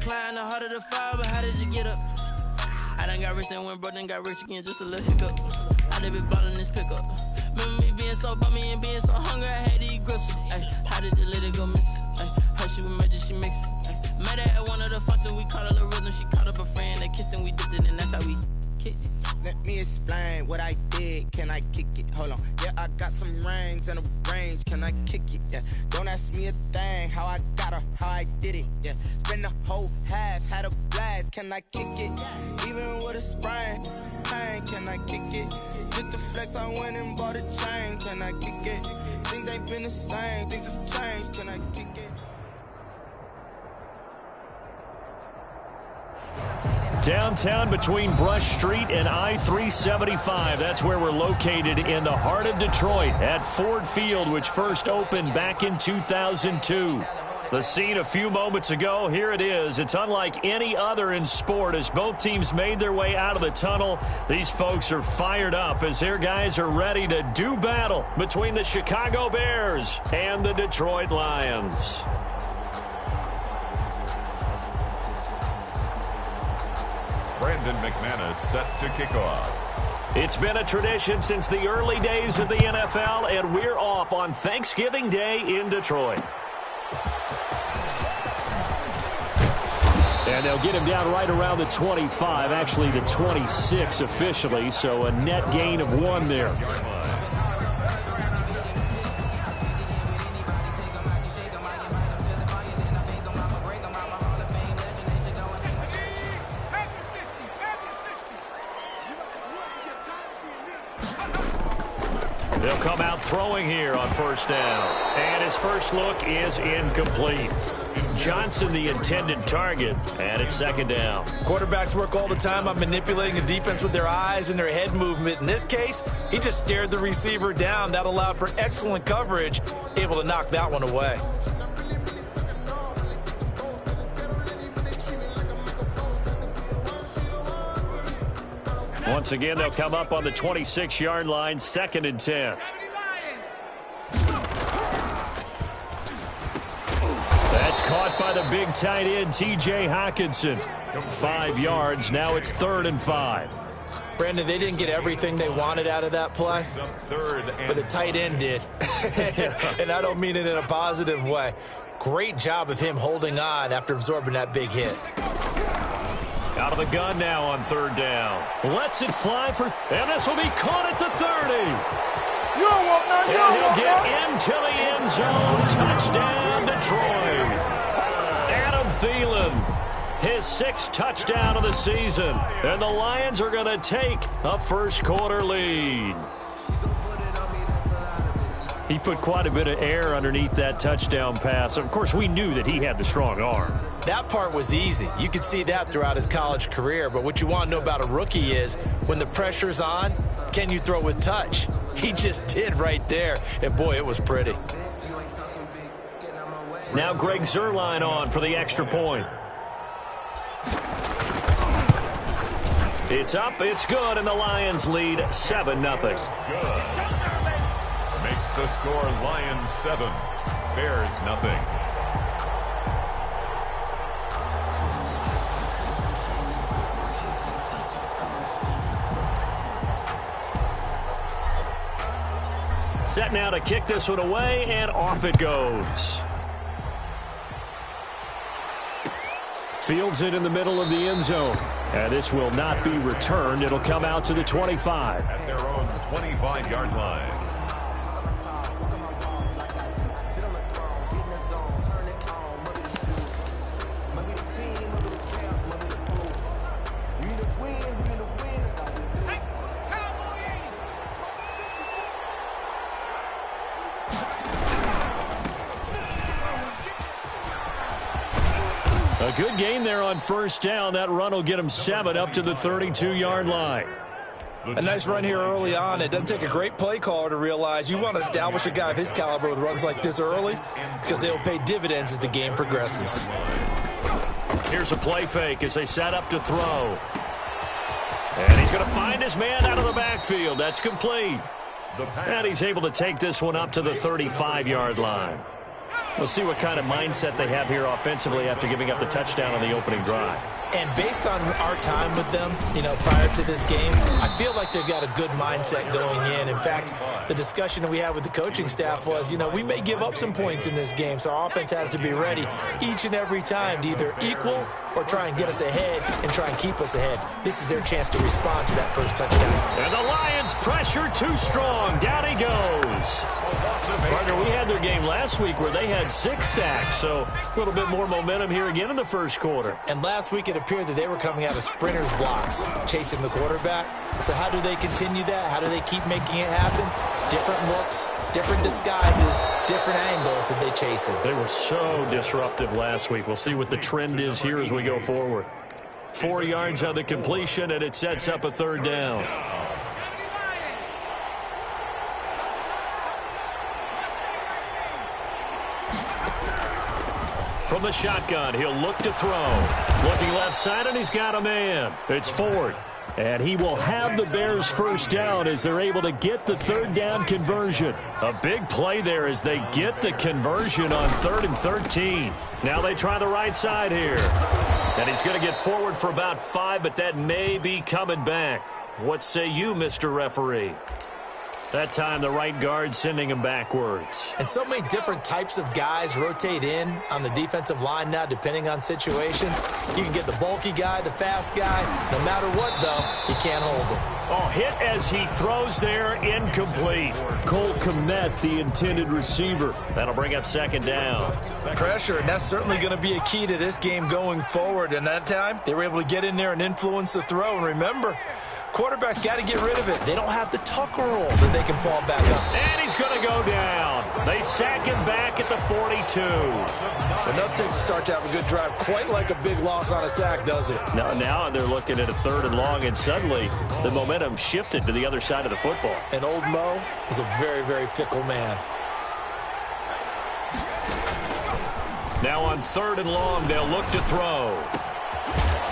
climb, the harder the fall, but how did you get up? I done got rich and went broke, then got rich again, just a little hiccup. I live it ballin' this pickup. Remember me being so bummy and being so hungry, I had to eat gristle. Ay, how did the lady go miss? Ay, how she was magic, she mixed. Met her at one of the functions, we caught a little rhythm. She caught up a friend, they kissed and we dipped it, and that's how we kicked it. Let me explain what I did. Can I kick it? Hold on. Yeah, I got some rings and a range. Can I kick it? Yeah. Don't ask me a thing. How I got her, how I did it. Yeah. Spend the whole half, had a blast. Can I kick it? Even with a sprain. Pain, can I kick it? Just the flex, I went and bought a chain. Can I kick it? Things ain't been the same. Things have changed. Can I kick it? Downtown between Brush Street and I-375. That's where we're located in the heart of Detroit at Ford Field, which first opened back in 2002. The scene a few moments ago, here it is. It's unlike any other in sport as both teams made their way out of the tunnel. These folks are fired up as their guys are ready to do battle between the Chicago Bears and the Detroit Lions. Brandon McManus set to kick off. It's been a tradition since the early days of the NFL, and we're off on Thanksgiving Day in Detroit. And they'll get him down right around the 25, actually the 26 officially, so a net gain of 1 there. They'll come out throwing here on first down. And his first look is incomplete. Johnson, the intended target, and it's second down. Quarterbacks work all the time on manipulating a defense with their eyes and their head movement. In this case, he just stared the receiver down. That allowed for excellent coverage, able to knock that one away. Once again, they'll come up on the 26-yard line, 2nd and 10. That's caught by the big tight end, T.J. Hockenson. 5 yards. Now it's 3rd and 5. Brandon, they didn't get everything they wanted out of that play, but the tight end did. And I don't mean it in a positive way. Great job of him holding on after absorbing that big hit. Out of the gun now on 3rd down. Lets it fly for, and this will be caught at the 30. And he'll get into the end zone. Touchdown, Detroit. Adam Thielen, his 6th touchdown of the season. And the Lions are going to take a first-quarter lead. He put quite a bit of air underneath that touchdown pass. Of course, we knew that he had the strong arm. That part was easy. You could see that throughout his college career. But what you want to know about a rookie is when the pressure's on, can you throw with touch? He just did right there. And, boy, it was pretty. Now Greg Zuerlein on for the extra point. It's up, it's good, and the Lions lead 7-0. Good. Makes the score Lions 7, Bears nothing. Set now to kick this one away, and off it goes. Fields it in the middle of the end zone. And this will not be returned. It'll come out to the 25. At their own 25-yard line. A good gain there on first down. That run will get him 7 up to the 32-yard line. A nice run here early on. It doesn't take a great play caller to realize you want to establish a guy of his caliber with runs like this early because they will pay dividends as the game progresses. Here's a play fake as they set up to throw. And he's going to find his man out of the backfield. That's complete. And he's able to take this one up to the 35-yard line. We'll see what kind of mindset they have here offensively after giving up the touchdown on the opening drive. And based on our time with them, prior to this game, I feel like they've got a good mindset going in. In fact, the discussion that we had with the coaching staff was, we may give up some points in this game, so our offense has to be ready each and every time to either equal or try and get us ahead and try and keep us ahead. This is their chance to respond to that first touchdown. And the Lions pressure too strong. Down he goes. Partner, we had their game last week where they had 6 sacks, so a little bit more momentum here again in the first quarter. And last week it appeared that they were coming out of sprinters blocks, chasing the quarterback. So how do they continue that? How do they keep making it happen? Different looks, different disguises, different angles that they chase it. They were so disruptive last week. We'll see what the trend is here as we go forward. 4 yards on the completion, and it sets up a third down. From the shotgun, he'll look to throw. Looking left side, and he's got a man. It's fourth. And he will have the Bears first down as they're able to get the third down conversion. A big play there as they get the conversion on 3rd and 13. Now they try the right side here. And he's going to get forward for about 5, but that may be coming back. What say you, Mr. Referee? That time, the right guard sending him backwards. And so many different types of guys rotate in on the defensive line now, depending on situations. You can get the bulky guy, the fast guy. No matter what, though, you can't hold him. Oh, hit as he throws there, incomplete. Cole Kmet, the intended receiver. That'll bring up second down. Pressure, and that's certainly going to be a key to this game going forward. And that time, they were able to get in there and influence the throw. And remember, quarterback's got to get rid of it. They don't have the Tucker roll that they can fall back up. And he's going to go down. They sack him back at the 42. Enough to start to have a good drive. Quite like a big loss on a sack, does it? Now they're looking at a 3rd and long, and suddenly the momentum shifted to the other side of the football. And old Mo is a very, very fickle man. Now on 3rd and long, they'll look to throw.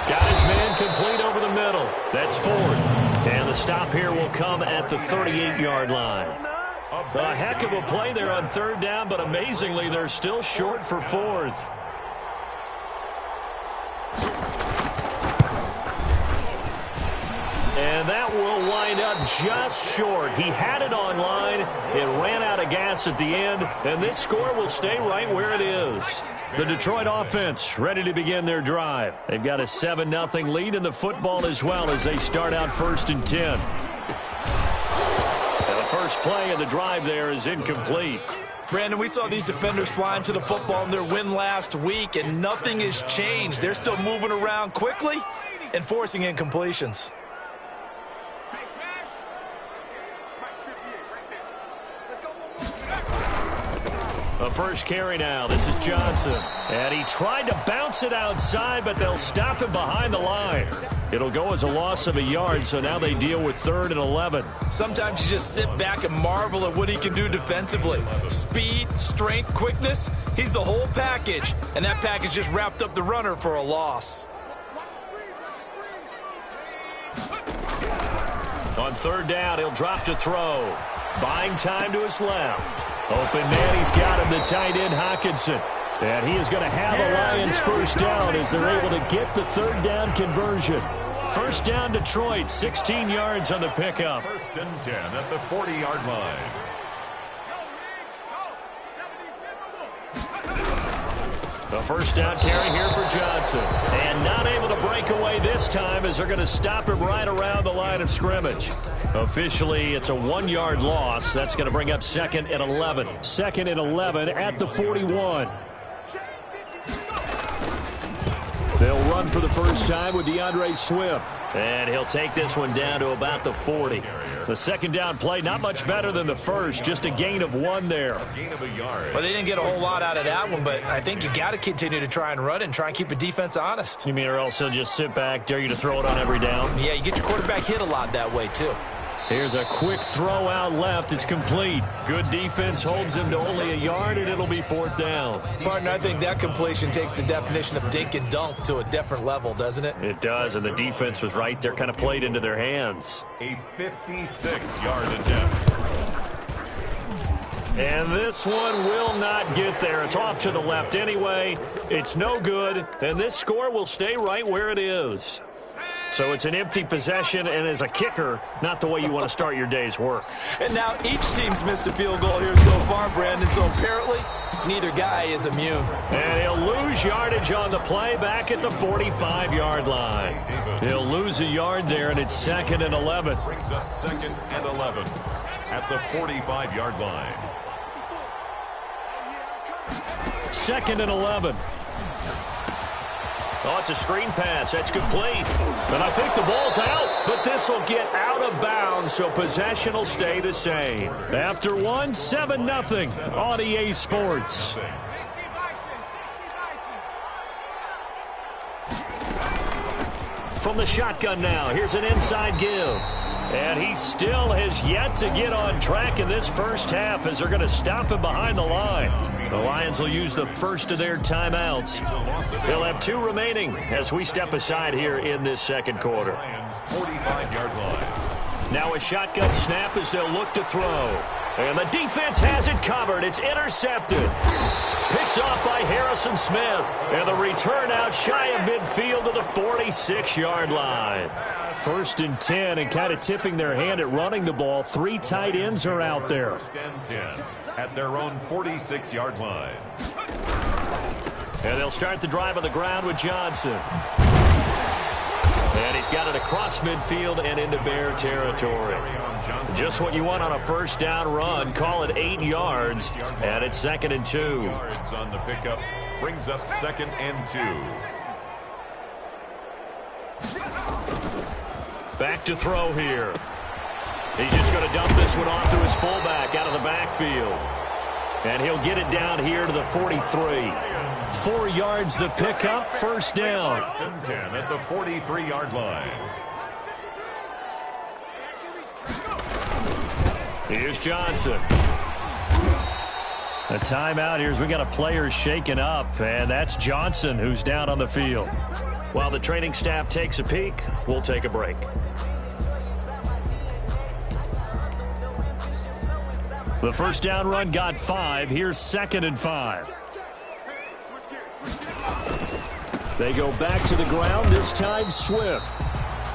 Got his man complete over the middle. That's 4th. And the stop here will come at the 38-yard line. A heck of a play there on 3rd down, but amazingly, they're still short for 4th. And that will wind up just short. He had it on line. It ran out of gas at the end, and this score will stay right where it is. The Detroit offense ready to begin their drive. They've got a 7-0 lead in the football as well as they start out 1st and 10. And the first play of the drive there is incomplete. Brandon, we saw these defenders flying to the football in their win last week, and nothing has changed. They're still moving around quickly and forcing incompletions. A first carry now. This is Johnson. And he tried to bounce it outside, but they'll stop him behind the line. It'll go as a loss of a yard, so now they deal with 3rd and 11. Sometimes you just sit back and marvel at what he can do defensively. Speed, strength, quickness, he's the whole package. And that package just wrapped up the runner for a loss. On 3rd down, he'll drop to throw. Buying time to his left. Open man, he's got him, the tight end, Hockenson. And he is going to have the Lions first down as they're able to get the 3rd down conversion. First down, Detroit, 16 yards on the pickup. 1st and 10 at the 40-yard line. The first down carry here for Johnson. And not able to break away this time as they're going to stop him right around the line of scrimmage. Officially, it's a 1-yard loss. That's going to bring up 2nd and 11. 2nd and 11 at the 41. They'll run for the first time with DeAndre Swift. And he'll take this one down to about the 40. The second down play, not much better than the first. Just a gain of 1 there. Well, they didn't get a whole lot out of that one, but I think you got to continue to try and run and try and keep the defense honest. You mean or else he'll just sit back, dare you to throw it on every down? Yeah, you get your quarterback hit a lot that way, too. Here's a quick throw out left. It's complete. Good defense holds him to only a yard, and it'll be 4th down. Partner, I think that completion takes the definition of dink and dunk to a different level, doesn't it? It does, and the defense was right there, kind of played into their hands. A 56-yard attempt. And this one will not get there. It's off to the left anyway. It's no good, and this score will stay right where it is. So it's an empty possession, and as a kicker, not the way you want to start your day's work. And now each team's missed a field goal here so far, Brandon, so apparently neither guy is immune. And he'll lose yardage on the play back at the 45-yard line. He'll lose a yard there, and it's 2nd and 11. Brings up 2nd and 11 at the 45-yard line. 2nd and 11. Oh, it's a screen pass. That's complete. And I think the ball's out, but this will get out of bounds, so possession will stay the same. After one, 7-0 on EA Sports. From the shotgun now, here's an inside give. And he still has yet to get on track in this first half as they're going to stop him behind the line. The Lions will use the first of their timeouts. They'll have 2 remaining as we step aside here in this second quarter. 45-yard line. Now a shotgun snap as they'll look to throw. And the defense has it covered. It's intercepted. Picked off by Harrison Smith. And the return out shy of midfield to the 46-yard line. 1st and 10, and kind of tipping their hand at running the ball. 3 tight ends are out there. 1st and 10 at their own 46-yard line. And they'll start the drive on the ground with Johnson. And he's got it across midfield and into Bear territory. Just what you want on a first down run. Call it 8 yards, and it's 2nd and 2. Yards on the pickup brings up 2nd and 2. Back to throw here. He's just going to dump this one off to his fullback out of the backfield. And he'll get it down here to the 43. 4 yards the pickup, first down. 1st and 10 at the 43-yard line. Here's Johnson. A timeout here as we got a player shaken up, and that's Johnson who's down on the field. While the training staff takes a peek, we'll take a break. The first down run got 5. Here's 2nd and 5. They go back to the ground, this time Swift.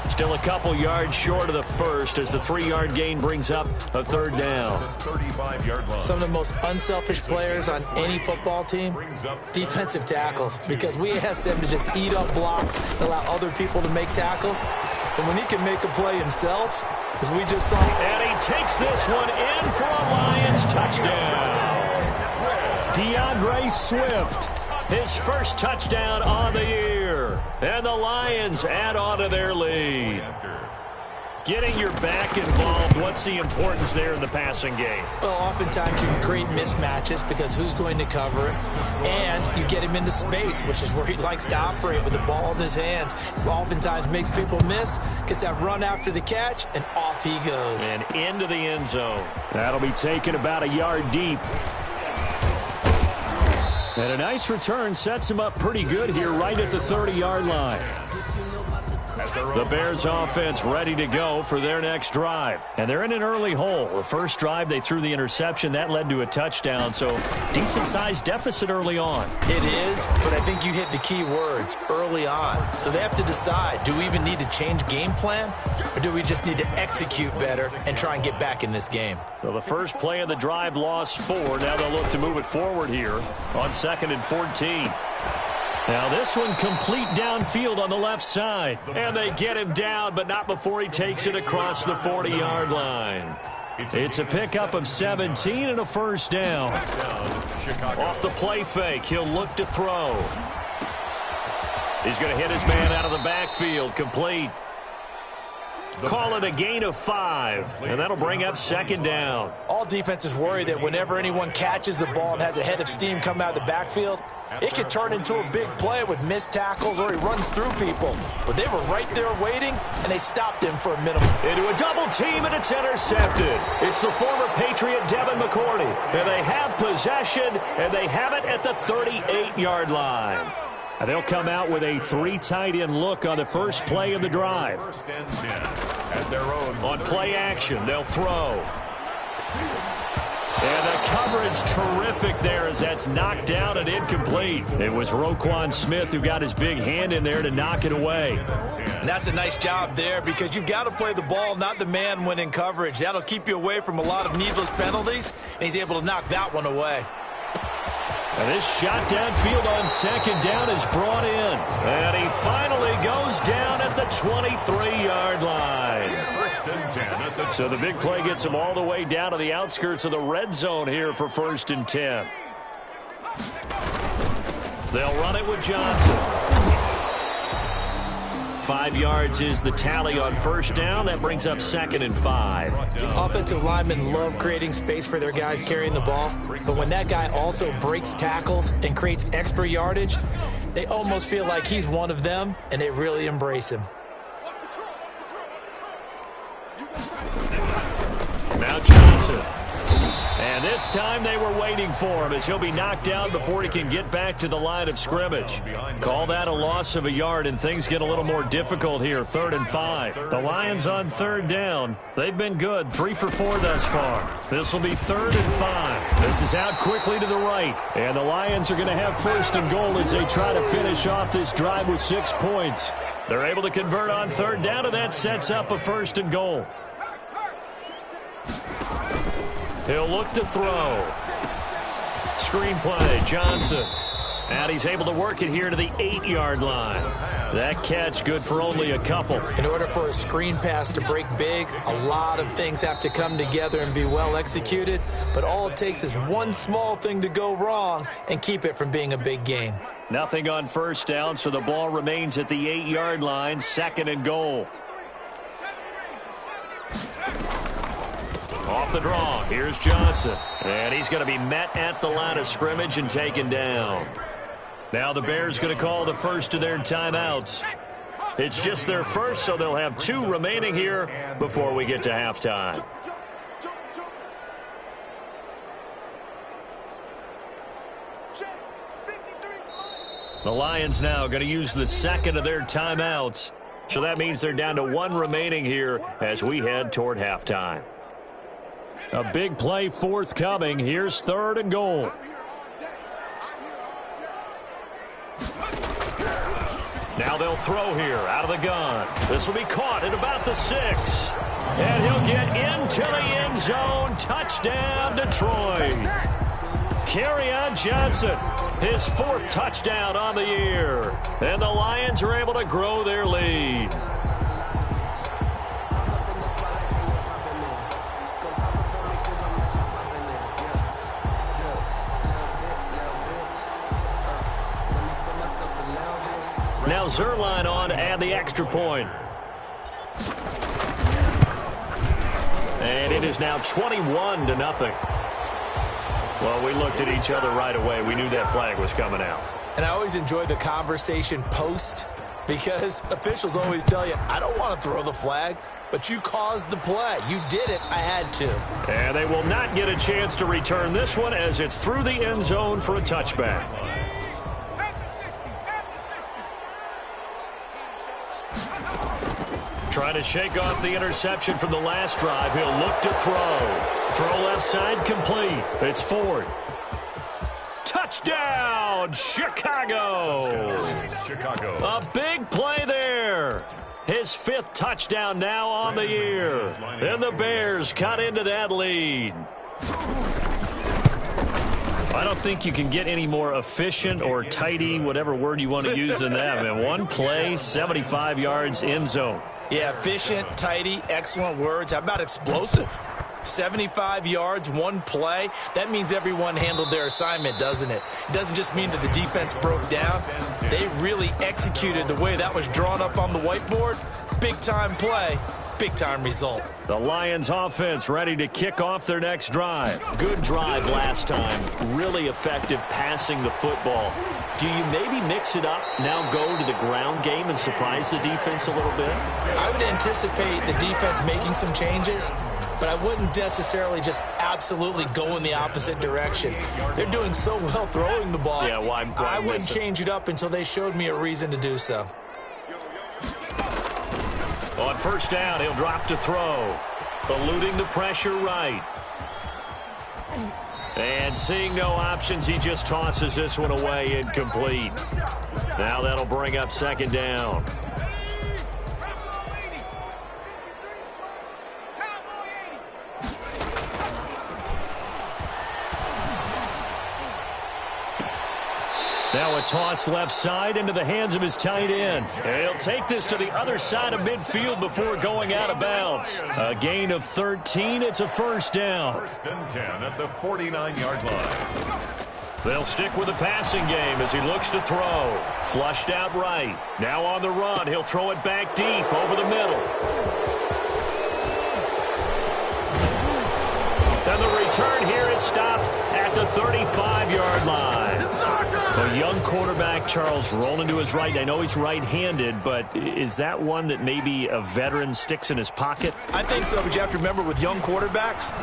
Still a couple yards short of the first as the 3-yard gain brings up a 3rd down. 35-yard line. Some of the most unselfish players on any football team, defensive tackles, because we ask them to just eat up blocks and allow other people to make tackles. And when he can make a play himself, as we just saw. And he takes this one in for a Lions touchdown. DeAndre Swift, his first touchdown on the year. And the Lions add on to their lead. Getting your back involved, what's the importance there in the passing game? Well, oftentimes you can create mismatches because who's going to cover it, and you get him into space, which is where he likes to operate with the ball in his hands. Oftentimes makes people miss, gets that run after the catch, and off he goes. And into the end zone. That'll be taken about a yard deep. And a nice return sets him up pretty good here right at the 30-yard line. The Bears offense ready to go for their next drive. And they're in an early hole. The first drive, they threw the interception. That led to a touchdown, so decent-sized deficit early on. It is, but I think you hit the key words, early on. So they have to decide, do we even need to change game plan, or do we just need to execute better and try and get back in this game? So the first play of the drive lost 4. Now they'll look to move it forward here on 2nd and 14. Now this one complete downfield on the left side. And they get him down, but not before he takes it across the 40-yard line. It's a pickup of 17 and a first down. Off the play fake, he'll look to throw. He's going to hit his man out of the backfield, complete. Call it a gain of 5, and that'll bring up 2nd down. All defenses worry that whenever anyone catches the ball and has a head of steam come out of the backfield, it could turn into a big play with missed tackles or he runs through people. But they were right there waiting, and they stopped him for a minimum. Into a double team, and it's intercepted. It's the former Patriot Devin McCourty. And they have possession, and they have it at the 38-yard line. And they'll come out with a 3 tight end look on the first play of the drive. 1st and 10 at their own. On play action, they'll throw. And the coverage terrific there as that's knocked down and incomplete. It was Roquan Smith who got his big hand in there to knock it away. And that's a nice job there because you've got to play the ball, not the man when in coverage. That'll keep you away from a lot of needless penalties, and he's able to knock that one away. And this shot downfield on second down is brought in. And he finally goes down at the 23-yard line. So the big play gets him all the way down to the outskirts of the red zone here for 1st and 10. They'll run it with Johnson. 5 yards is the tally on 1st down. That brings up 2nd and 5. Offensive linemen love creating space for their guys carrying the ball, but when that guy also breaks tackles and creates extra yardage, they almost feel like he's one of them, and they really embrace him. Now Johnson. And this time they were waiting for him as he'll be knocked down before he can get back to the line of scrimmage. Call that a loss of a yard, and things get a little more difficult here. 3rd and 5. The Lions on 3rd down. They've been good. 3 for 4 thus far. This will be 3rd and 5. This is out quickly to the right. And the Lions are going to have 1st and goal as they try to finish off this drive with 6 points. They're able to convert on 3rd down, and that sets up a 1st and goal. He'll look to throw. Screen play, Johnson. And he's able to work it here to the 8-yard line. That catch good for only a couple. In order for a screen pass to break big, a lot of things have to come together and be well executed. But all it takes is one small thing to go wrong and keep it from being a big game. Nothing on 1st down, so the ball remains at the 8-yard line. 2nd and goal. Off the draw, here's Johnson. And he's going to be met at the line of scrimmage and taken down. Now the Bears going to call the first of their timeouts. It's just their first, so they'll have 2 remaining here before we get to halftime. The Lions now going to use the 2nd of their timeouts. So that means they're down to 1 remaining here as we head toward halftime. A big play forthcoming. Here's 3rd and goal. Now they'll throw here out of the gun. This will be caught at about the 6. And he'll get into the end zone. Touchdown, Detroit. Kerryon Johnson, his 4th touchdown on the year. And the Lions are able to grow their lead. Now Zuerlein on to add the extra point. And it is now 21-0. Well, we looked at each other right away. We knew that flag was coming out. And I always enjoy the conversation post because officials always tell you, I don't want to throw the flag, but you caused the play. You did it. I had to. And they will not get a chance to return this one as it's through the end zone for a touchback. Trying to shake off the interception from the last drive. He'll look to throw. Throw left side complete. It's 4th. Touchdown, Chicago. A big play there. His 5th touchdown now on the year. And the Bears cut into that lead. I don't think you can get any more efficient or tidy, whatever word you want to use than that, man. 1 play, 75 yards, end zone. Yeah, efficient, tidy, excellent words. How about explosive? 75 yards, 1 play. That means everyone handled their assignment, doesn't it? It doesn't just mean that the defense broke down. They really executed the way that was drawn up on the whiteboard. Big-time play, big-time result. The Lions offense ready to kick off their next drive. Good drive last time. Really effective passing the football. Do you maybe mix it up, now go to the ground game and surprise the defense a little bit? I would anticipate the defense making some changes, but I wouldn't necessarily just absolutely go in the opposite direction. They're doing so well throwing the ball. Yeah, why I wouldn't change it up until they showed me a reason to do so. On 1st down, he'll drop to throw. Eluding the pressure right. And seeing no options, he just tosses this one away incomplete. Now that'll bring up second down. Now a toss left side into the hands of his tight end. And he'll take this to the other side of midfield before going out of bounds. A gain of 13. It's a first down. First and 10 at the 49-yard line. They'll stick with the passing game as he looks to throw. Flushed out right. Now on the run. He'll throw it back deep over the middle. And the return here is stopped at the 35-yard line. A young quarterback, Charles, rolling to his right. I know he's right-handed, but is that one that maybe a veteran sticks in his pocket? I think so, but you have to remember with young quarterbacks,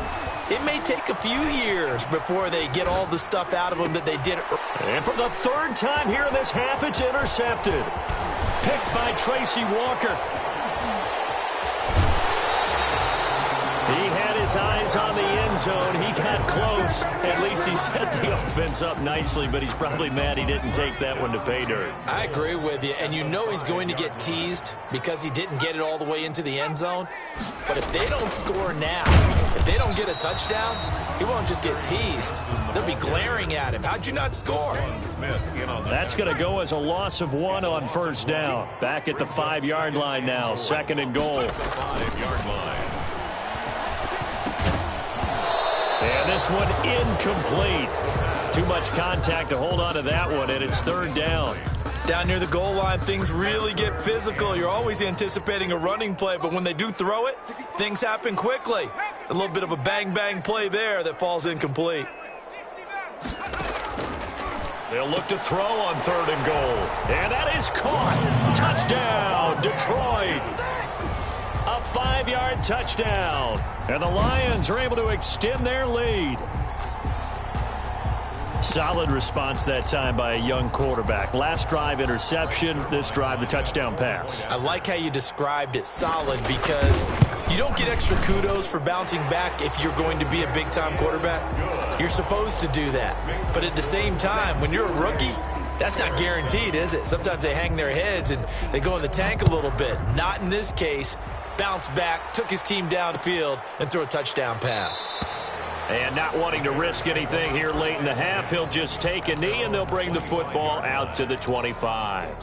it may take a few years before they get all the stuff out of them that they did. And for the third time here in this half, it's intercepted. Picked by Tracy Walker. He had his eyes on the end zone. He got close. At least he set the offense up nicely, but he's probably mad he didn't take that one to pay dirt. I agree with you, and you know he's going to get teased because he didn't get it all the way into the end zone. But if they don't score now, if they don't get a touchdown, he won't just get teased. They'll be glaring at him. How'd you not score? That's going to go as a loss of 1 on first down. Back at the 5-yard line now, second and goal. 5-yard line. And this one incomplete. Too much contact to hold on to that one, and it's third down. Down near the goal line, things really get physical. You're always anticipating a running play, but when they do throw it, things happen quickly. A little bit of a bang-bang play there that falls incomplete. They'll look to throw on third and goal. And that is caught. Touchdown, Detroit. A 5-yard touchdown. And the Lions are able to extend their lead. Solid response that time by a young quarterback. Last drive, interception. This drive, the touchdown pass. I like how you described it, solid, because you don't get extra kudos for bouncing back if you're going to be a big-time quarterback. You're supposed to do that. But at the same time, when you're a rookie, that's not guaranteed, is it? Sometimes they hang their heads and they go in the tank a little bit. Not in this case. Bounced back, took his team downfield, and threw a touchdown pass. And not wanting to risk anything here late in the half, he'll just take a knee, and they'll bring the football out to the 25.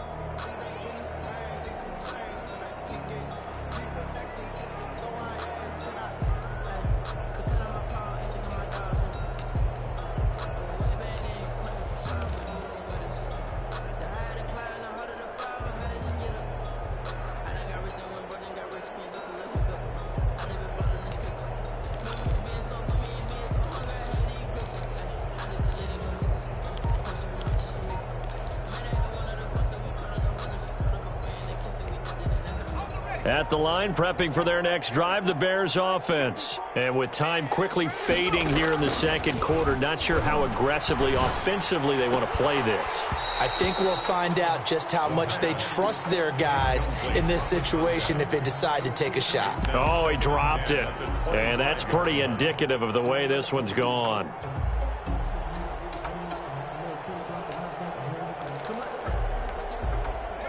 At the line, prepping for their next drive, the Bears offense. And with time quickly fading here in the second quarter, not sure how aggressively, offensively they want to play this. I think we'll find out just how much they trust their guys in this situation if they decide to take a shot. Oh, he dropped it. And that's pretty indicative of the way this one's gone.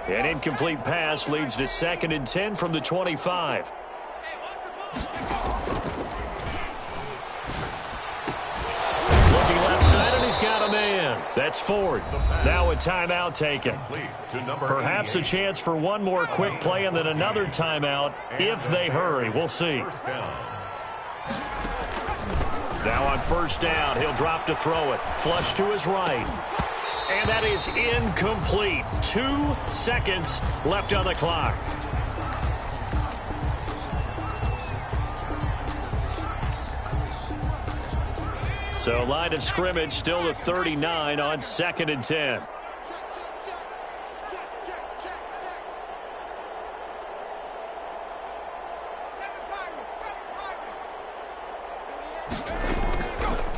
An incomplete pass leads to 2nd and 10 from the 25. Looking left side, and he's got a man. That's Ford. Now a timeout taken. Perhaps a chance for one more quick play and then another timeout if they hurry. We'll see. Now on first down, he'll drop to throw it. Flush to his right. And that is incomplete. 2 seconds left on the clock. So line of scrimmage still the 39 on 2nd and 10.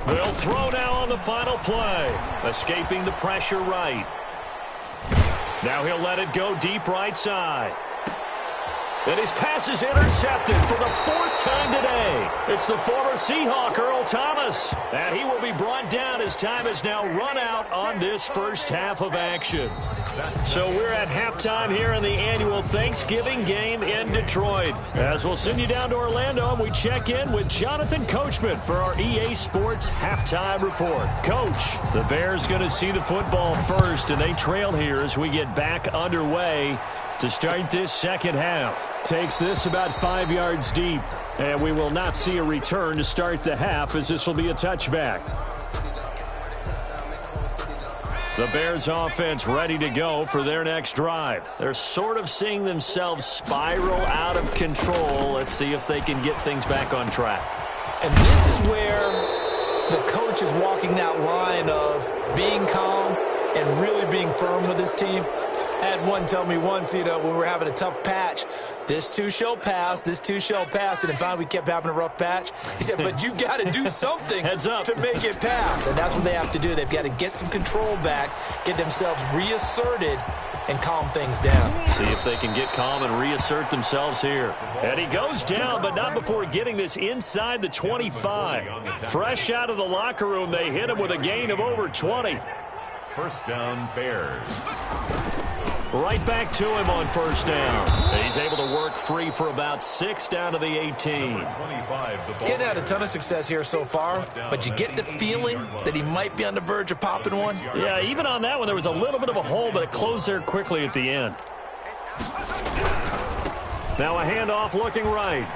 They'll throw now on the final play. Escaping the pressure right. Now he'll let it go deep right side. And his pass is intercepted for the 4th time today. It's the former Seahawk, Earl Thomas. And he will be brought down as time has now run out on this first half of action. So we're at halftime here in the annual Thanksgiving game in Detroit. As we'll send you down to Orlando, and we check in with Jonathan Coachman for our EA Sports Halftime Report. Coach, the Bears going to see the football first, and they trail here as we get back underway to start this second half. Takes this about 5 yards deep, and we will not see a return to start the half as this will be a touchback. The Bears offense ready to go for their next drive. They're sort of seeing themselves spiral out of control. Let's see if they can get things back on track. And this is where the coach is walking that line of being calm and really being firm with his team. I had one tell me once, when we were having a tough patch, this too shall pass, this too shall pass. And in fact, we kept having a rough patch. He said, but you've got to do something to make it pass. And that's what they have to do. They've got to get some control back, get themselves reasserted, and calm things down. See if they can get calm and reassert themselves here. And he goes down, but not before getting this inside the 25. Fresh out of the locker room, they hit him with a gain of over 20. First down, Bears. Right back to him on first down. He's able to work free for about 6 down to the 18. Getting had a ton of success here so far, but you get the feeling that he might be on the verge of popping one. Yeah, even on that one, there was a little bit of a hole, but it closed there quickly at the end. Now a handoff looking right.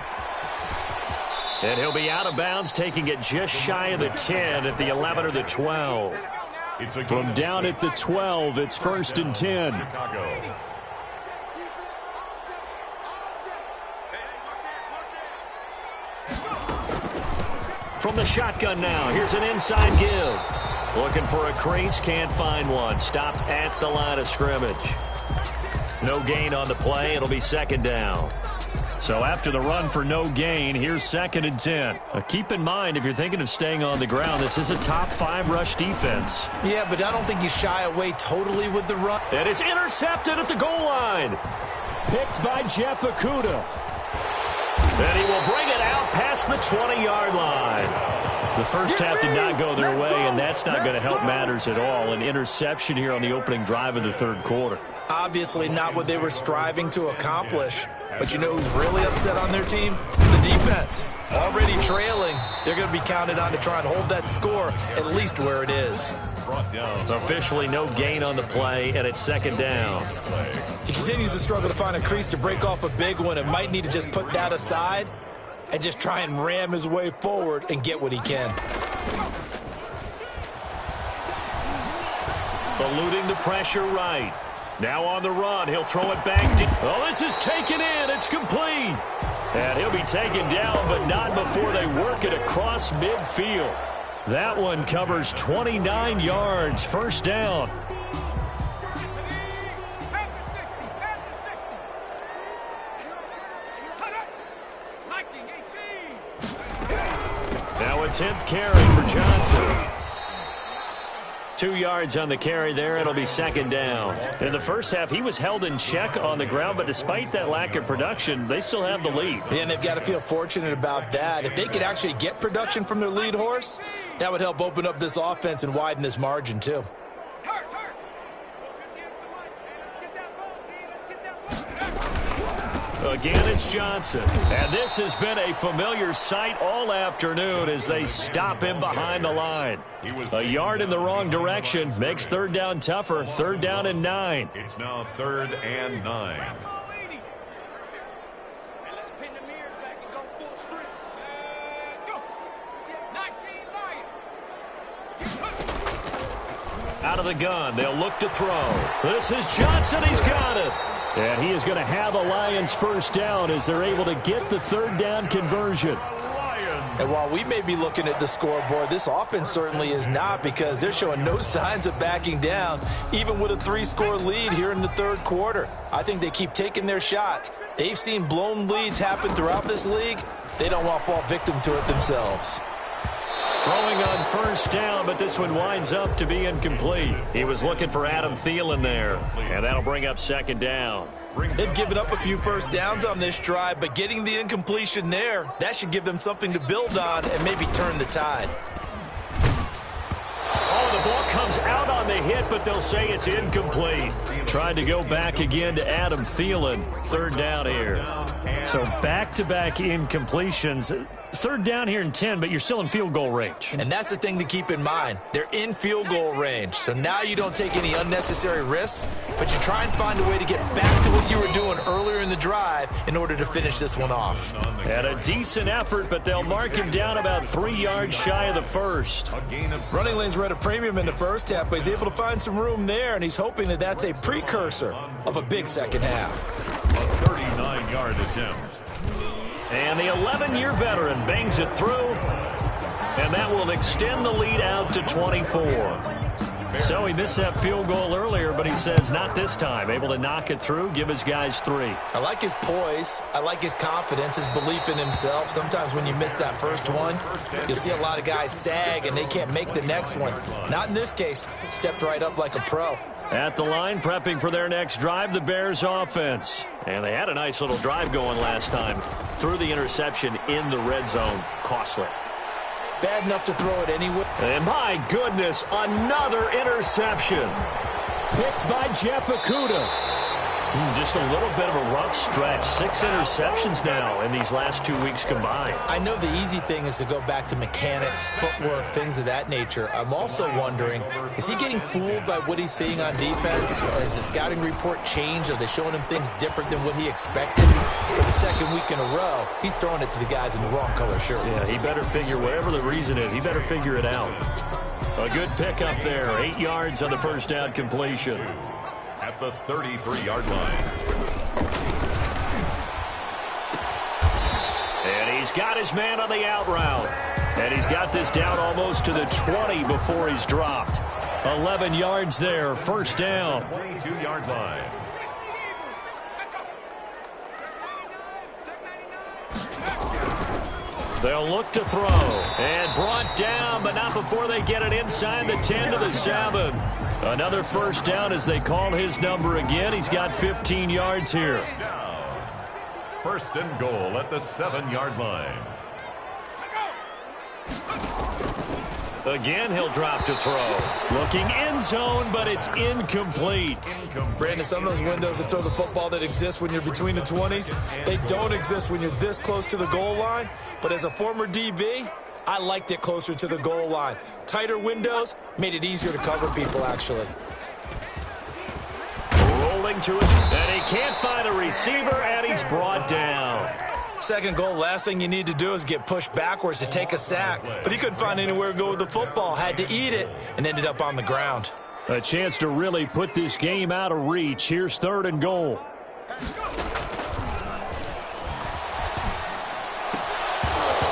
And he'll be out of bounds, taking it just shy of the 10 at the 11 or the 12. From down at the 12, it's 1st and 10. From the shotgun now, here's an inside give. Looking for a crease, can't find one. Stopped at the line of scrimmage. No gain on the play, it'll be 2nd down. So after the run for no gain, here's 2nd and 10. Keep in mind, if you're thinking of staying on the ground, this is a top 5 rush defense. Yeah, but I don't think you shy away totally with the run. And it's intercepted at the goal line. Picked by Jeff Okudah. And he will bring it out past the 20-yard line. The first half did not go their way, and that's not going to help matters at all. An interception here on the opening drive of the 3rd quarter. Obviously not what they were striving to accomplish. But you know who's really upset on their team? The defense. Already trailing. They're going to be counted on to try and hold that score at least where it is. Officially no gain on the play, and it's 2nd down. He continues to struggle to find a crease to break off a big one and might need to just put that aside and just try and ram his way forward and get what he can. Eluding the pressure right. Now on the run, he'll throw it back deep. Oh, this is taken in. It's complete. And he'll be taken down, but not before they work it across midfield. That one covers 29 yards. 1st down. Now a 10th carry for Johnson. 2 yards on the carry there. It'll be 2nd down. In the first half, he was held in check on the ground, but despite that lack of production, they still have the lead. Yeah, and they've got to feel fortunate about that. If they could actually get production from their lead horse, that would help open up this offense and widen this margin too. Again, it's Johnson. And this has been a familiar sight all afternoon as they stop him behind the line. A yard in the wrong direction makes 3rd down tougher. 3rd down and 9. It's now 3rd and 9. Out of the gun, they'll look to throw. This is Johnson, he's got it. And he is going to have a Lions 1st down as they're able to get the 3rd down conversion. And while we may be looking at the scoreboard, this offense certainly is not, because they're showing no signs of backing down, even with a 3-score lead here in the 3rd quarter. I think they keep taking their shots. They've seen blown leads happen throughout this league. They don't want to fall victim to it themselves. Throwing on 1st down, but this one winds up to be incomplete. He was looking for Adam Thielen there, and that'll bring up 2nd down. They've given up a few first downs on this drive, but getting the incompletion there, that should give them something to build on and maybe turn the tide. Oh, the ball comes out on the hit, but they'll say it's incomplete. Trying to go back again to Adam Thielen. Third down here. So back-to-back incompletions. Third down here in 10, but you're still in field goal range. And that's the thing to keep in mind. They're in field goal range. So now you don't take any unnecessary risks, but you try and find a way to get back to what you were doing earlier in the drive in order to finish this one off. And a decent effort, but they'll mark him down about 3 yards shy of the first. Running lanes were at a premium in the first half, but he's able to find some room there, and he's hoping that that's a precursor of a big second half. A 39-yard attempt. And the 11-year veteran bangs it through, and that will extend the lead out to 24. So he missed that field goal earlier, but he says not this time. Able to knock it through, give his guys 3. I like his poise. I like his confidence, his belief in himself. Sometimes when you miss that first one, you'll see a lot of guys sag, and they can't make the next one. Not in this case. Stepped right up like a pro. At the line, prepping for their next drive, the Bears offense. And they had a nice little drive going last time. Threw the interception in the red zone. Costly. Bad enough to throw it anyway. And my goodness, another interception. Picked by Jeff Okudah. Just a little bit of a rough stretch. 6 interceptions now in these last 2 weeks combined. I know the easy thing is to go back to mechanics, footwork, things of that nature. I'm also wondering, is he getting fooled by what he's seeing on defense? Or has the scouting report changed? Are they showing him things different than what he expected? For the second week in a row, he's throwing it to the guys in the wrong color shirts. Yeah, he better figure, whatever the reason is, he better figure it out. A good pickup there. 8 yards on the first down completion. At the 33-yard line. And he's got his man on the out route. And he's got this down almost to the 20 before he's dropped. 11 yards there, first down. 22-yard line. They'll look to throw. And brought down, but not before they get it inside the 10 to the 7. Another first down as they call his number again. He's got 15 yards here. First and goal at the 7-yard line. Again, he'll drop to throw. Looking end zone, but it's incomplete. Brandon, some of those windows that throw the football that exist when you're between the 20s, they don't exist when you're this close to the goal line. But as a former DB, I liked it closer to the goal line. Tighter windows made it easier to cover people, actually. Rolling to his, and he can't find a receiver, and he's brought down. Second goal, last thing you need to do is get pushed backwards to take a sack. But he couldn't find anywhere to go with the football, had to eat it, and ended up on the ground. A chance to really put this game out of reach. Here's third and goal.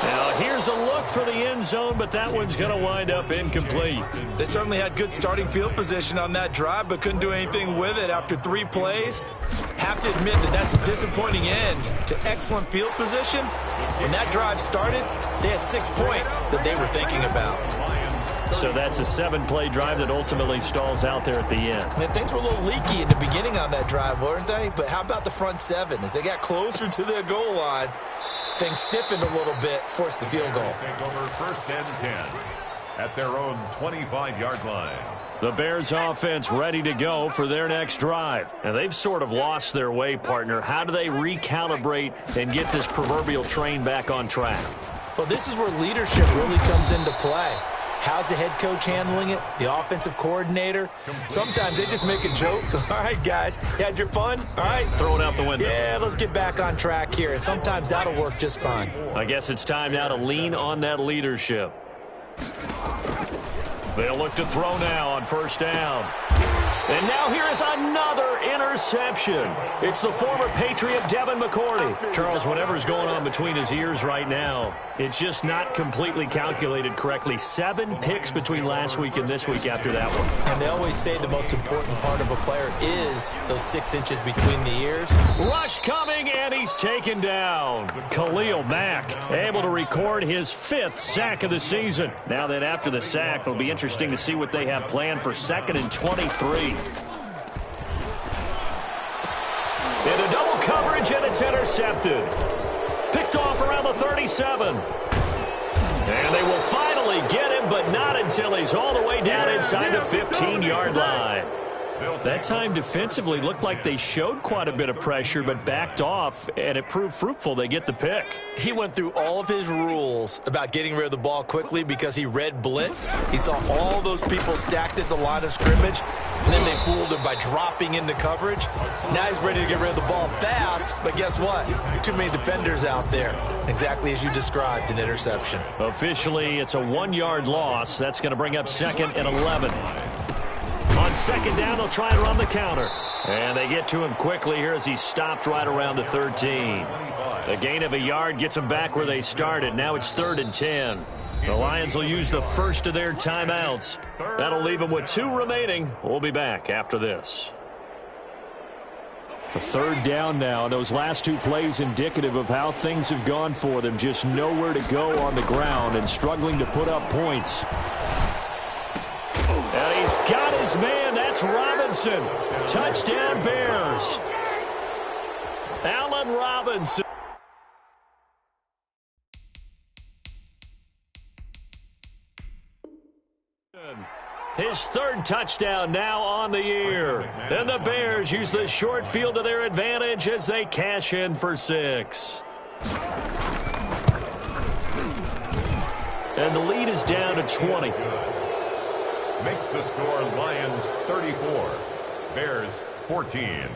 Now here's a look for the end zone, but that one's going to wind up incomplete. They certainly had good starting field position on that drive, but couldn't do anything with it after 3 plays. Have to admit that that's a disappointing end to excellent field position. When that drive started, they had 6 points that they were thinking about. So that's a 7-play drive that ultimately stalls out there at the end. And things were a little leaky in the beginning on that drive, weren't they? But how about the front 7? As they got closer to their goal line, things stiffened a little bit, forced the field goal. Take over first and 10 at their own 25-yard line. The Bears offense ready to go for their next drive. And they've sort of lost their way, partner. How do they recalibrate and get this proverbial train back on track? Well, this is where leadership really comes into play. How's the head coach handling it? The offensive coordinator? Sometimes they just make a joke. All right, guys, you had your fun? All right. Throw it out the window. Yeah, let's get back on track here. And sometimes that'll work just fine. I guess it's time now to lean on that leadership. They'll look to throw now on first down. And now here is another interception. It's the former Patriot Devin McCourty. Charles, whatever's going on between his ears right now, it's just not completely calculated correctly. 7 picks between last week and this week after that one. And they always say the most important part of a player is those 6 inches between the ears. Rush coming, and he's taken down. Khalil Mack able to record his 5th sack of the season. Now that after the sack, it'll be interesting to see what they have planned for 2nd and 23. It coverage, and it's intercepted. Picked off around the 37. And they will finally get him, but not until he's all the way down inside the 15-yard line. That time defensively looked like they showed quite a bit of pressure, but backed off, and it proved fruitful. They get the pick. He went through all of his rules about getting rid of the ball quickly because he read blitz. He saw all those people stacked at the line of scrimmage, and then they fooled him by dropping into coverage. Now he's ready to get rid of the ball fast, but guess what? Too many defenders out there. Exactly as you described, an interception. Officially, it's a 1-yard loss. That's going to bring up 2nd and 11. On 2nd down, they'll try and run the counter. And they get to him quickly here as he stopped right around the 13. The gain of a yard gets them back where they started. Now it's 3rd and 10. The Lions will use the first of their timeouts. That'll leave them with 2 remaining. We'll be back after this. A 3rd down now, and those last 2 plays indicative of how things have gone for them. Just nowhere to go on the ground and struggling to put up points. And he's got his man. That's Robinson. Touchdown, Bears. Allen Robinson. His 3rd touchdown now on the year. And the Bears use the short field to their advantage as they cash in for 6. And the lead is down to 20. Makes the score Lions 34, Bears 14.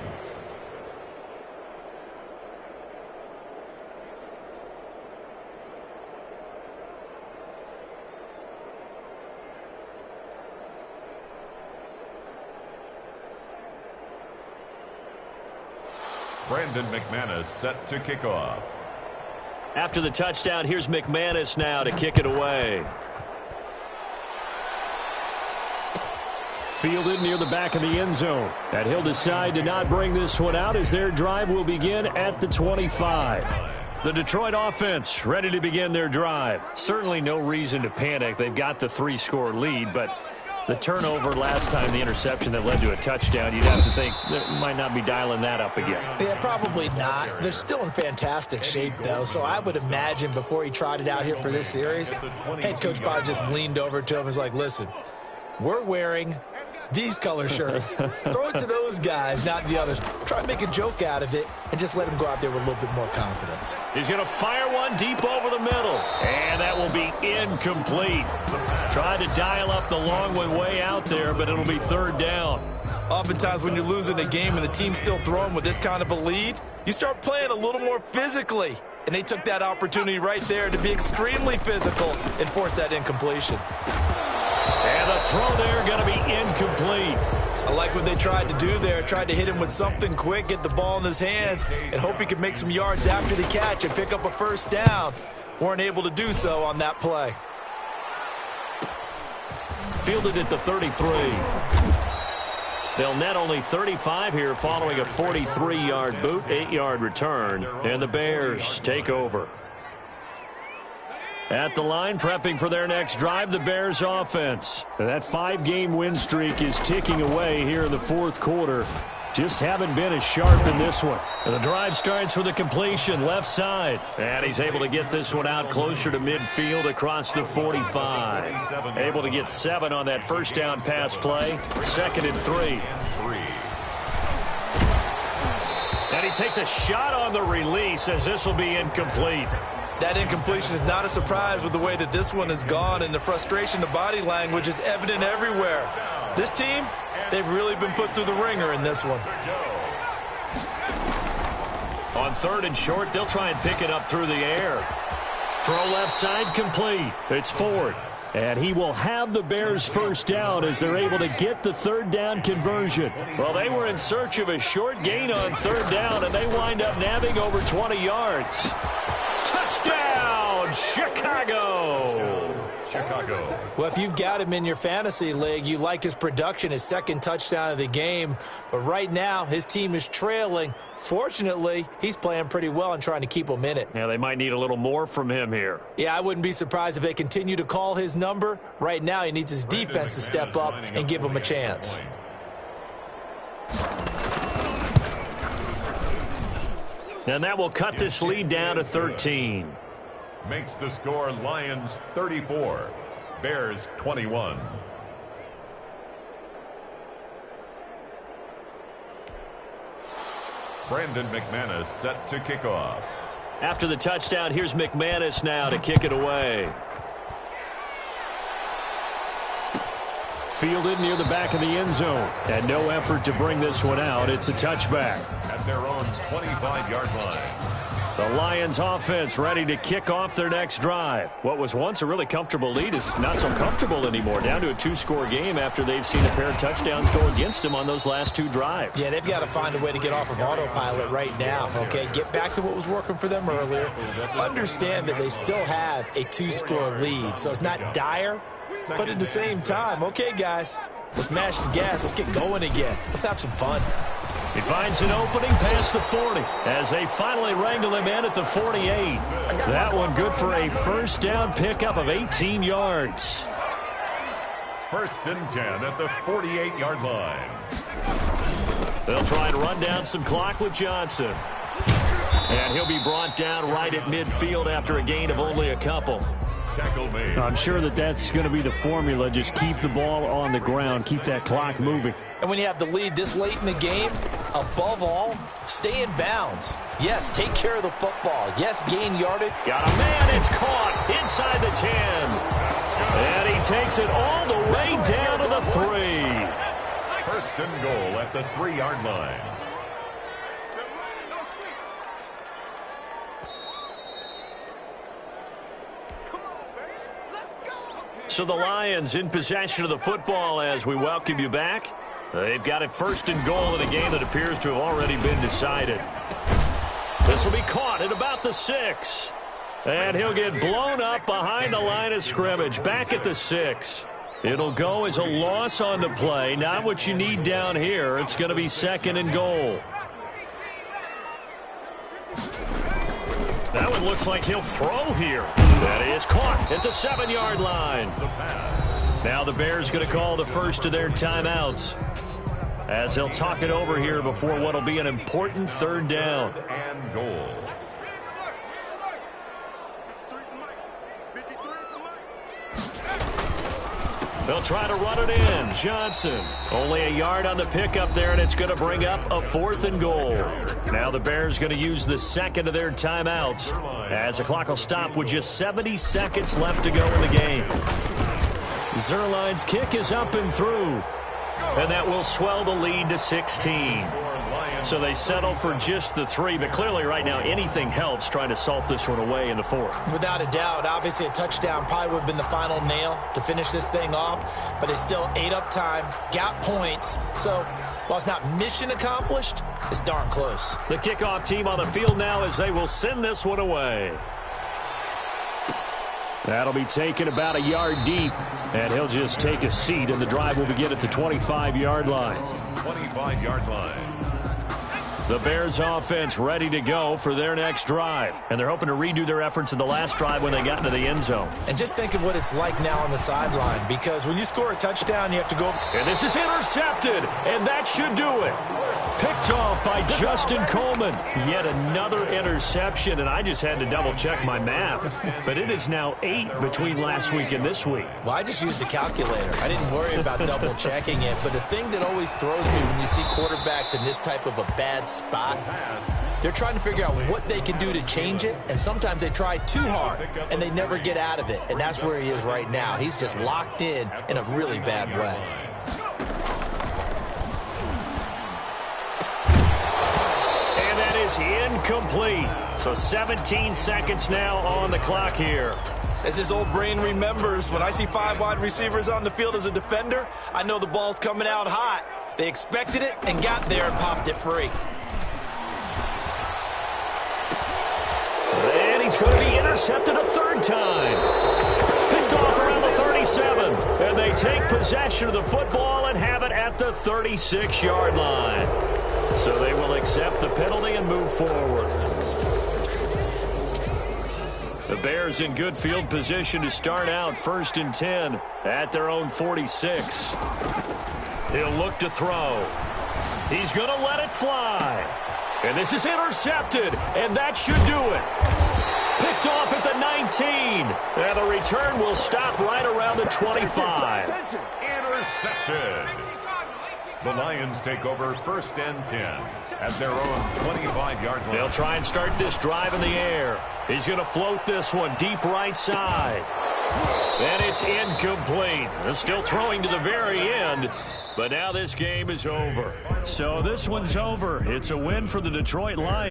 Brandon McManus set to kick off. After the touchdown, here's McManus now to kick it away. Fielded near the back of the end zone. And he'll decide to not bring this one out as their drive will begin at the 25. The Detroit offense ready to begin their drive. Certainly no reason to panic. They've got the 3-score lead, but the turnover last time, the interception that led to a touchdown, you'd have to think they might not be dialing that up again. Yeah, probably not. They're still in fantastic shape, though, so I would imagine before he tried it out here for this series, head coach probably just leaned over to him and was like, listen, we're wearing these color shirts. Throw it to those guys, not the others. Try to make a joke out of it and just let him go out there with a little bit more confidence. He's going to fire one deep over the middle. And that will be incomplete. Tried to dial up the long one way out there, but it'll be 3rd down. Oftentimes when you're losing a game and the team's still throwing with this kind of a lead, you start playing a little more physically. And they took that opportunity right there to be extremely physical and force that incompletion. And the throw there going to be incomplete. I like what they tried to do there. Tried to hit him with something quick, get the ball in his hands, and hope he could make some yards after the catch and pick up a 1st down. Weren't able to do so on that play. Fielded at the 33. They'll net only 35 here following a 43-yard boot, 8-yard return. And the Bears take over. At the line, prepping for their next drive, the Bears offense. That 5-game win streak is ticking away here in the 4th quarter. Just haven't been as sharp in this one. And the drive starts with a completion left side. And he's able to get this one out closer to midfield across the 45. Able to get 7 on that 1st down pass play. 2nd and 3. And he takes a shot on the release as this will be incomplete. That incompletion is not a surprise with the way that this one has gone, and the frustration, the body language is evident everywhere. This team, they've really been put through the ringer in this one. On 3rd and short, they'll try and pick it up through the air. Throw left side complete. It's Ford. And he will have the Bears' 1st down as they're able to get the 3rd down conversion. Well, they were in search of a short gain on 3rd down, and they wind up nabbing over 20 yards. Touchdown, Chicago! Well, if you've got him in your fantasy league, you like his production, his 2nd touchdown of the game. But right now, his team is trailing. Fortunately, he's playing pretty well and trying to keep them in it. Yeah, they might need a little more from him here. Yeah, I wouldn't be surprised if they continue to call his number. Right now, he needs his defense to step up and give him a chance. And that will cut this lead down to 13. Makes the score Lions 34, Bears 21. Brandon McManus set to kick off. After the touchdown, here's McManus now to kick it away. Fielded near the back of the end zone. And no effort to bring this one out. It's a touchback. At their own 25-yard line. The Lions offense ready to kick off their next drive. What was once a really comfortable lead is not so comfortable anymore. Down to a 2-score game after they've seen a pair of touchdowns go against them on those last 2 drives. Yeah, they've got to find a way to get off of autopilot right now, okay? Get back to what was working for them earlier. Understand that they still have a 2-score lead, so it's not dire, but at the same time, okay, guys, let's mash the gas. Let's get going again. Let's have some fun. He finds an opening past the 40 as they finally wrangle him in at the 48. That one good for a first down pickup of 18 yards. 1st and 10 at the 48-yard line. They'll try and run down some clock with Johnson. And he'll be brought down right at midfield after a gain of only a couple. Tackle made. I'm sure that's going to be the formula. Just keep the ball on the ground. Keep that clock moving. And when you have the lead this late in the game, above all, stay in bounds. Yes, take care of the football. Yes, gain yardage. Got a man. It's caught inside the 10. And he takes it all the way down to the 3. 1st and goal at the 3-yard line. So the Lions in possession of the football as we welcome you back. They've got it 1st and goal in a game that appears to have already been decided. This will be caught at about the 6. And he'll get blown up behind the line of scrimmage, back at the 6. It'll go as a loss on the play, not what you need down here. It's going to be 2nd and goal. That one looks like he'll throw here. That is caught at the 7-yard line. Now the Bears going to call the first of their timeouts as they'll talk it over here before what will be an important 3rd down. And goal. They'll try to run it in. Johnson. Only a yard on the pickup there, and it's going to bring up a 4th and goal. Now the Bears going to use the 2nd of their timeouts as the clock will stop with just 70 seconds left to go in the game. Zuerlein's kick is up and through, and that will swell the lead to 16. So they settle for just the 3, but clearly right now anything helps trying to salt this one away in the 4th. Without a doubt, obviously a touchdown probably would have been the final nail to finish this thing off, but it's still ate up time, got points. So while it's not mission accomplished, it's darn close. The kickoff team on the field now as they will send this one away. That'll be taken about a yard deep, and he'll just take a seat, and the drive will begin at the 25-yard line. 25-yard line. The Bears offense ready to go for their next drive. And they're hoping to redo their efforts in the last drive when they got into the end zone. And just think of what it's like now on the sideline, because when you score a touchdown, you have to go. And this is intercepted, and that should do it. Picked off by Justin Coleman. Yet another interception, and I just had to double-check my math. But it is now 8 between last week and this week. Well, I just used a calculator. I didn't worry about double-checking it. But the thing that always throws me when you see quarterbacks in this type of a bad spot, they're trying to figure out what they can do to change it, and sometimes they try too hard, and they never get out of it. And that's where he is right now. He's just locked in a really bad way. Incomplete. So 17 seconds now on the clock here. As his old brain remembers, when I see 5 wide receivers on the field as a defender, I know the ball's coming out hot. They expected it and got there and popped it free. And he's going to be intercepted a 3rd time. Picked off around the 37. And they take possession of the football and have it at the 36-yard line. So they will accept the penalty and move forward. The Bears in good field position to start out 1st and 10 at their own 46. He'll look to throw. He's going to let it fly. And this is intercepted, and that should do it. Picked off at the 19. And the return will stop right around the 25. Intercepted. The Lions take over 1st and 10 at their own 25-yard line. They'll try and start this drive in the air. He's going to float this one deep right side. And it's incomplete. They're still throwing to the very end. But now this game is over. So this one's over. It's a win for the Detroit Lions.